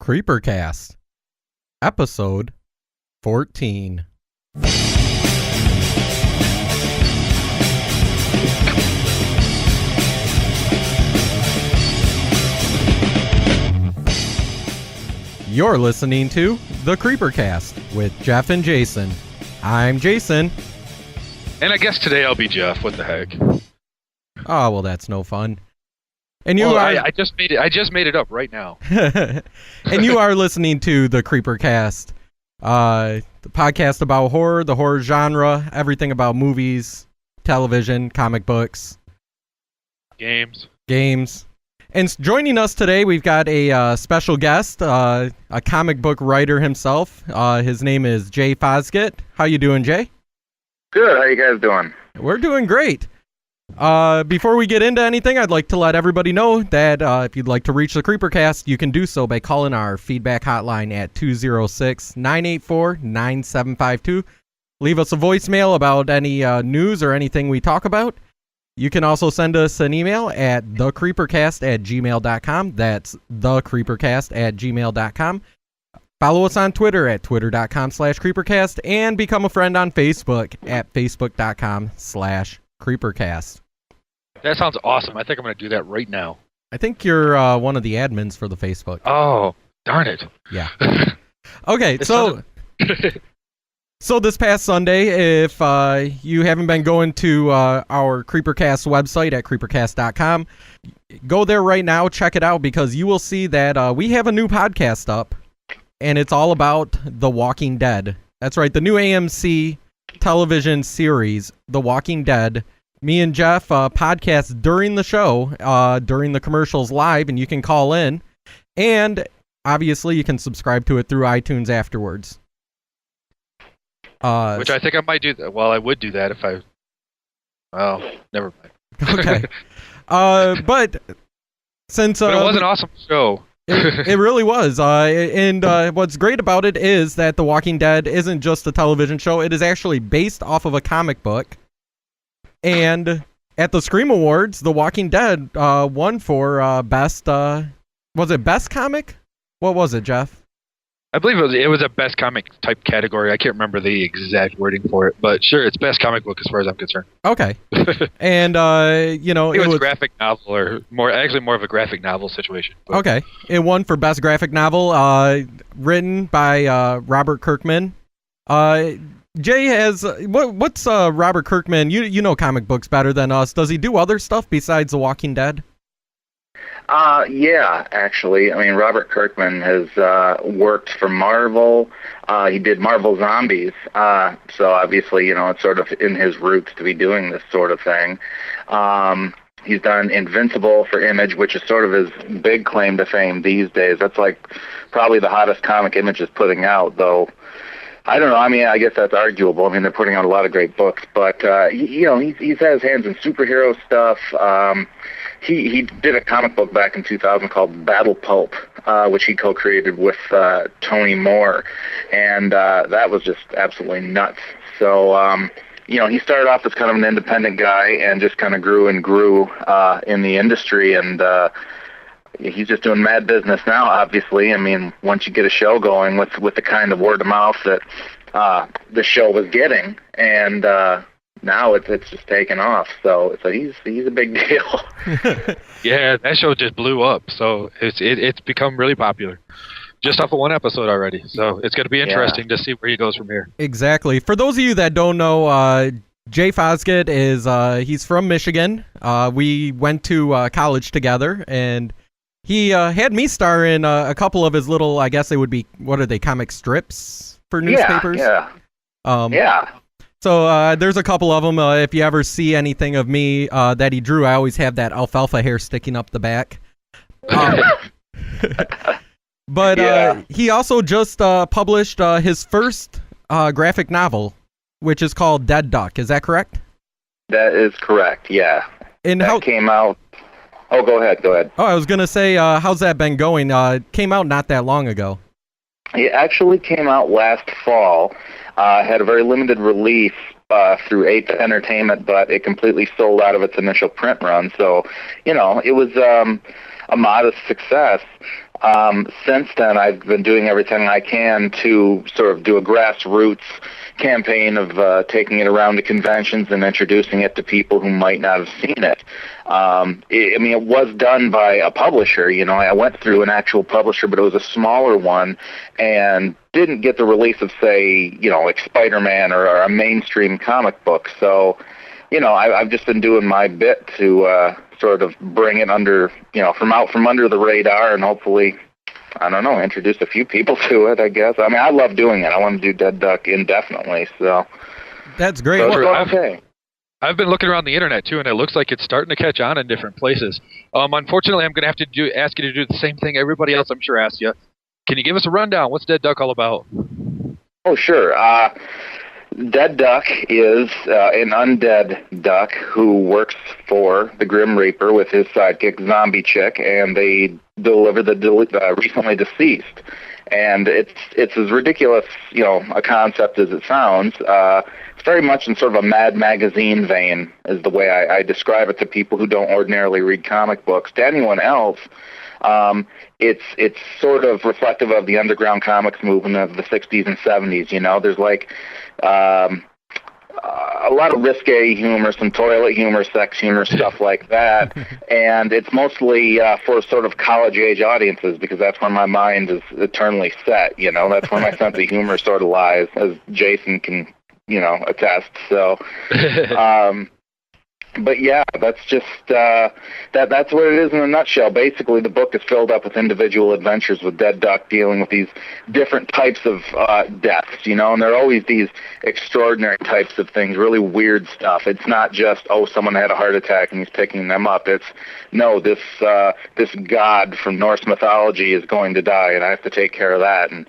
Creepercast, episode 14. You're listening to the Creepercast with Jeff and Jason. I'm Jason. And I guess today I'll be Jeff. What the heck? Oh, well, that's no fun. And you I just made it. I just made it up right now. And you are listening to the Creepercast, the podcast about horror, the horror genre, everything about movies, television, comic books, games. And joining us today, we've got a special guest, a comic book writer himself. His name is Jay Fosgitt. How you doing, Jay? Good. How you guys doing? We're doing great. Before we get into anything, I'd like to let everybody know that if you'd like to reach the Creepercast, you can do so by calling our feedback hotline at 206-984-9752. Leave us a voicemail about any news or anything we talk about. You can also send us an email at thecreepercast@gmail.com. That's thecreepercast@gmail.com. Follow us on Twitter at twitter.com/creepercast and become a friend on Facebook at facebook.com/creepercast. That sounds awesome. I think I'm going to do that right now. I think you're one of the admins for the Facebook. Oh, darn it. Yeah. Okay, So this past Sunday, if you haven't been going to our Creepercast website at creepercast.com, go there right now, check it out, because you will see that we have a new podcast up, and it's all about The Walking Dead. That's right, the new AMC television series, The Walking Dead. Me and Jeff podcast during the show, during the commercials live, and you can call in. And obviously, you can subscribe to it through iTunes afterwards. Which I think I might do that. Well, I would do that if I... Well, never mind. Okay. But since... But it was an awesome show. It really was. And what's great about it is that The Walking Dead isn't just a television show. It is actually based off of a comic book. And at the Scream Awards, The Walking Dead won for best... was it best comic? What was it, Jeff? I believe it was a best comic type category. I can't remember the exact wording for it, but sure, it's best comic book as far as I'm concerned. Okay. And it was graphic novel, or more of a graphic novel situation. But. Okay. It won for best graphic novel, written by Robert Kirkman. Jay has what's Robert Kirkman? You know comic books better than us. Does he do other stuff besides The Walking Dead? Yeah, actually. I mean, Robert Kirkman has worked for Marvel. He did Marvel Zombies. So obviously, it's sort of in his roots to be doing this sort of thing. He's done Invincible for Image, which is sort of his big claim to fame these days. That's like probably the hottest comic Image is putting out, though. I don't know. I mean, I guess that's arguable. I mean, they're putting out a lot of great books, but he's had his hands in superhero stuff. He did a comic book back in 2000 called Battle Pulp, which he co-created with Tony Moore, and that was just absolutely nuts. So, he started off as kind of an independent guy and just kind of grew and grew in the industry, and he's just doing mad business now, obviously. I mean, once you get a show going with the kind of word of mouth that the show was getting, and now it's just taken off. So he's a big deal. Yeah, that show just blew up. So it's become really popular. Just off of one episode already. So it's going to be interesting to see where he goes from here. Exactly. For those of you that don't know, Jay Fosgitt is he's from Michigan. We went to college together, and he had me star in a couple of his little, I guess they would be, what are they, comic strips for newspapers? Yeah. So there's a couple of them. If you ever see anything of me that he drew, I always have that alfalfa hair sticking up the back. But he also just published his first graphic novel, which is called Dead Duck. Is that correct? That is correct, yeah. And that came out... Oh, go ahead. Oh, I was going to say, how's that been going? It came out not that long ago. It actually came out last fall. Had a very limited release through Ape Entertainment, but it completely sold out of its initial print run. So, it was a modest success. Since then, I've been doing everything I can to sort of do a grassroots campaign of taking it around to conventions and introducing it to people who might not have seen it. It was done by a publisher. I went through an actual publisher, but it was a smaller one and didn't get the release of, say, like Spider-Man or a mainstream comic book. So, I've just been doing my bit to sort of bring it under, from under the radar and hopefully, I don't know, introduce a few people to it, I guess. I mean, I love doing it. I want to do Dead Duck indefinitely, so. That's great. So okay. I've been looking around the internet, too, and it looks like it's starting to catch on in different places. Unfortunately, I'm going to have to ask you to do the same thing everybody else, I'm sure, asked you. Can you give us a rundown? What's Dead Duck all about? Oh, sure. Dead Duck is an undead duck who works for the Grim Reaper with his sidekick, Zombie Chick, and they deliver the recently deceased. And it's as ridiculous, a concept as it sounds. It's very much in sort of a Mad Magazine vein, is the way I describe it to people who don't ordinarily read comic books. To anyone else, it's sort of reflective of the underground comics movement of the 60s and 70s. There's like a lot of risque humor, some toilet humor, sex humor, stuff like that. And it's mostly for sort of college-age audiences because that's where my mind is eternally set. That's where my sense of humor sort of lies, as Jason can, attest. So, but yeah, that's just that's what it is in a nutshell. Basically, the book is filled up with individual adventures with Dead Duck dealing with these different types of deaths, and there are always these extraordinary types of things, really weird stuff. It's not just, someone had a heart attack and he's picking them up. It's, no, this god from Norse mythology is going to die and I have to take care of that, and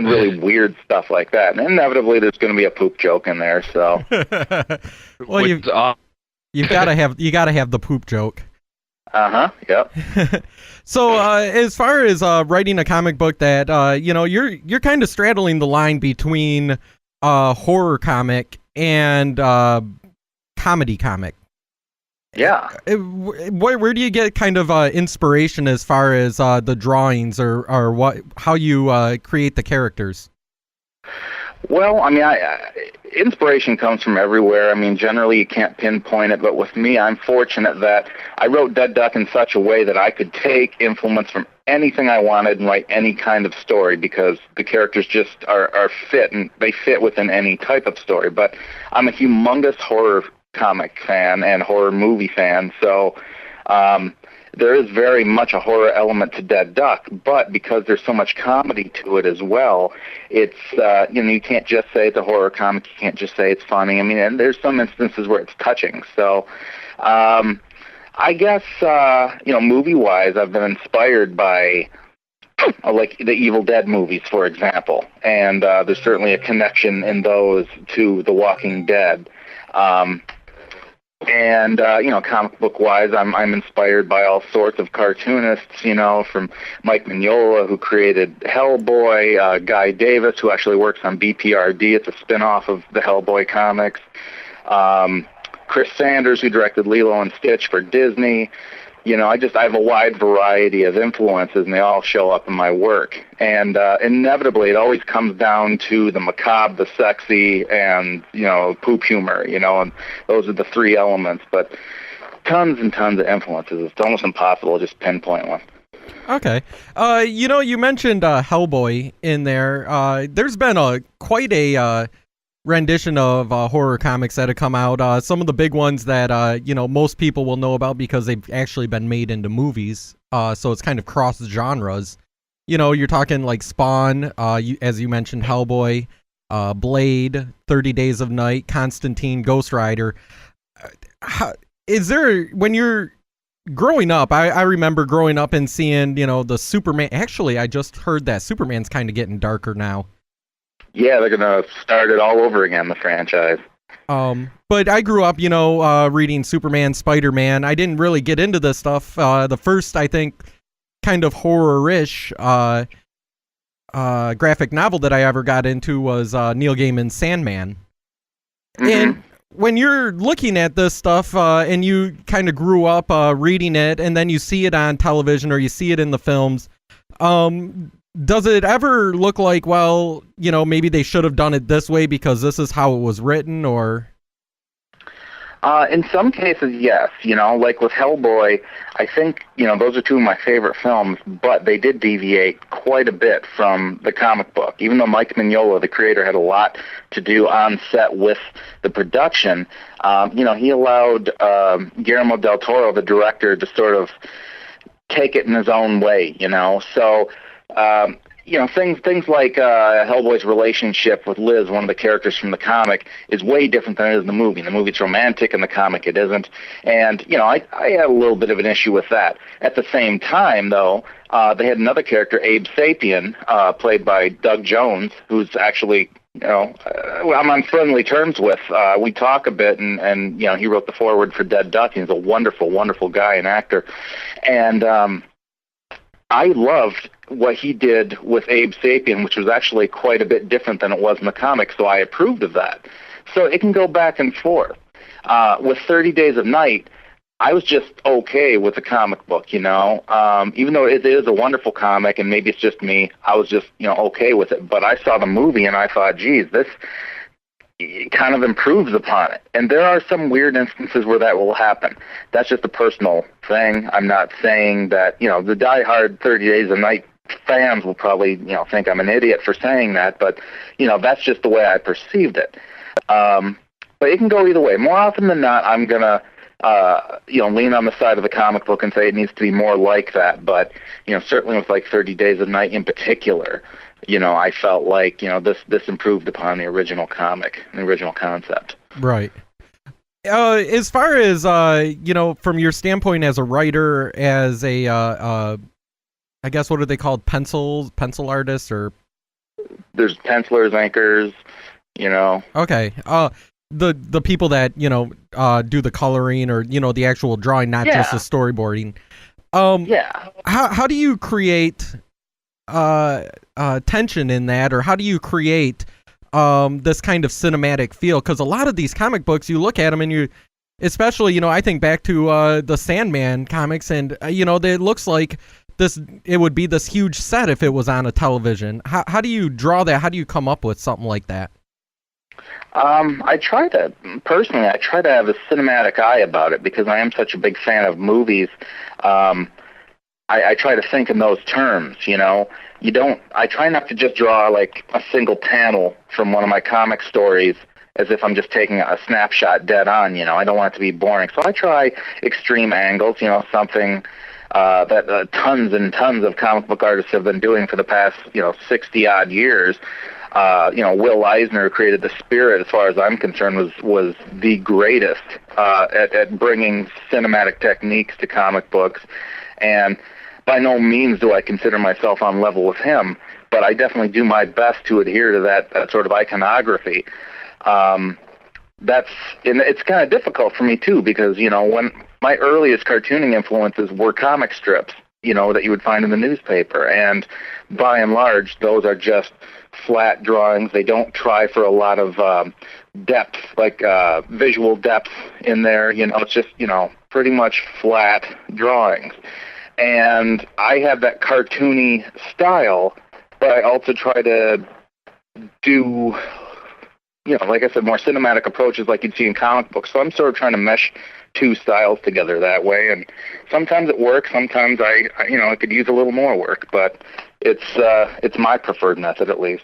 really weird stuff like that. And inevitably there's going to be a poop joke in there, so. Well, you gotta have the poop joke. Yep. So as far as writing a comic book that you're kind of straddling the line between horror comic and comedy comic. Yeah. Where do you get kind of inspiration as far as the drawings or how you create the characters? Well, I mean, inspiration comes from everywhere. I mean, generally you can't pinpoint it, but with me, I'm fortunate that I wrote Dead Duck in such a way that I could take influence from anything I wanted and write any kind of story because the characters just are fit, and they fit within any type of story. But I'm a humongous horror comic fan and horror movie fan, so there is very much a horror element to Dead Duck, but because there's so much comedy to it as well, it's, you can't just say it's a horror comic, you can't just say it's funny. I mean, and there's some instances where it's touching. So, I guess, movie-wise, I've been inspired by, like, the Evil Dead movies, for example, and there's certainly a connection in those to The Walking Dead. And, comic book wise, I'm inspired by all sorts of cartoonists, from Mike Mignola, who created Hellboy, Guy Davis, who actually works on BPRD. It's a spin-off of the Hellboy comics. Chris Sanders, who directed Lilo and Stitch for Disney. I have a wide variety of influences, and they all show up in my work. And inevitably, it always comes down to the macabre, the sexy, and, poop humor, and those are the three elements. But tons and tons of influences. It's almost impossible to just pinpoint one. Okay. You mentioned Hellboy in there. There's been quite a rendition of horror comics that have come out. Some of the big ones that most people will know about because they've actually been made into movies. So it's kind of cross genres. You're talking like Spawn, as you mentioned, Hellboy, Blade, 30 Days of Night, Constantine, Ghost Rider. When you're growing up, I remember growing up and seeing, the Superman. Actually, I just heard that Superman's kind of getting darker now. Yeah, they're going to start it all over again, the franchise. But I grew up, reading Superman, Spider-Man. I didn't really get into this stuff. The first, I think, kind of horror-ish graphic novel that I ever got into was Neil Gaiman's Sandman. Mm-hmm. And when you're looking at this stuff and you kind of grew up reading it, and then you see it on television or you see it in the films, Does it ever look like, well, maybe they should have done it this way because this is how it was written, or? In some cases, yes. Like with Hellboy, I think, those are two of my favorite films, but they did deviate quite a bit from the comic book. Even though Mike Mignola, the creator, had a lot to do on set with the production, he allowed Guillermo del Toro, the director, to sort of take it in his own way, So, things like Hellboy's relationship with Liz, one of the characters from the comic, is way different than it is in the movie. In the movie, it's romantic. In the comic, it isn't. And, I had a little bit of an issue with that. At the same time, though, they had another character, Abe Sapien, played by Doug Jones, who's actually, I'm on friendly terms with. We talk a bit, and he wrote the foreword for Dead Duck. He's a wonderful, wonderful guy and actor. And I loved what he did with Abe Sapien, which was actually quite a bit different than it was in the comic, so I approved of that. So it can go back and forth. With 30 Days of Night, I was just okay with the comic book, even though it is a wonderful comic and maybe it's just me, I was just, okay with it. But I saw the movie and I thought, geez, this kind of improves upon it. And there are some weird instances where that will happen. That's just a personal thing. I'm not saying that, the diehard 30 Days of Night fans will probably, think I'm an idiot for saying that, but, that's just the way I perceived it. But it can go either way. More often than not, I'm going to, lean on the side of the comic book and say it needs to be more like that. But, certainly with like 30 Days of Night in particular, I felt like, this improved upon the original comic, the original concept. Right. As far as, from your standpoint as a writer, as a, I guess, what are they called? Pencil artists, or? There's pencilers, inkers, Okay. The people that, do the coloring or, the actual drawing, not just the storyboarding. Yeah. How do you create tension in that, or how do you create this kind of cinematic feel? Because a lot of these comic books, you look at them and you, especially, I think back to the Sandman comics, and it looks like it would be this huge set if it was on a television. How do you draw that? How do you come up with something like that? I try to have a cinematic eye about it because I am such a big fan of movies. I try to think in those terms, I try not to just draw like a single panel from one of my comic stories as if I'm just taking a snapshot dead on, I don't want it to be boring. So I try extreme angles, something that tons and tons of comic book artists have been doing for the past, 60-odd years. Will Eisner, who created the Spirit, as far as I'm concerned, was the greatest at bringing cinematic techniques to comic books. And by no means do I consider myself on level with him, but I definitely do my best to adhere to that sort of iconography. It's kind of difficult for me, too, because, when my earliest cartooning influences were comic strips, that you would find in the newspaper. And by and large, those are just flat drawings. They don't try for a lot of depth, like visual depth in there. It's just, pretty much flat drawings. And I have that cartoony style, but I also try to do, like I said, more cinematic approaches like you'd see in comic books. So I'm sort of trying to mesh two styles together that way. And sometimes it works. Sometimes I could use a little more work, but it's my preferred method, at least.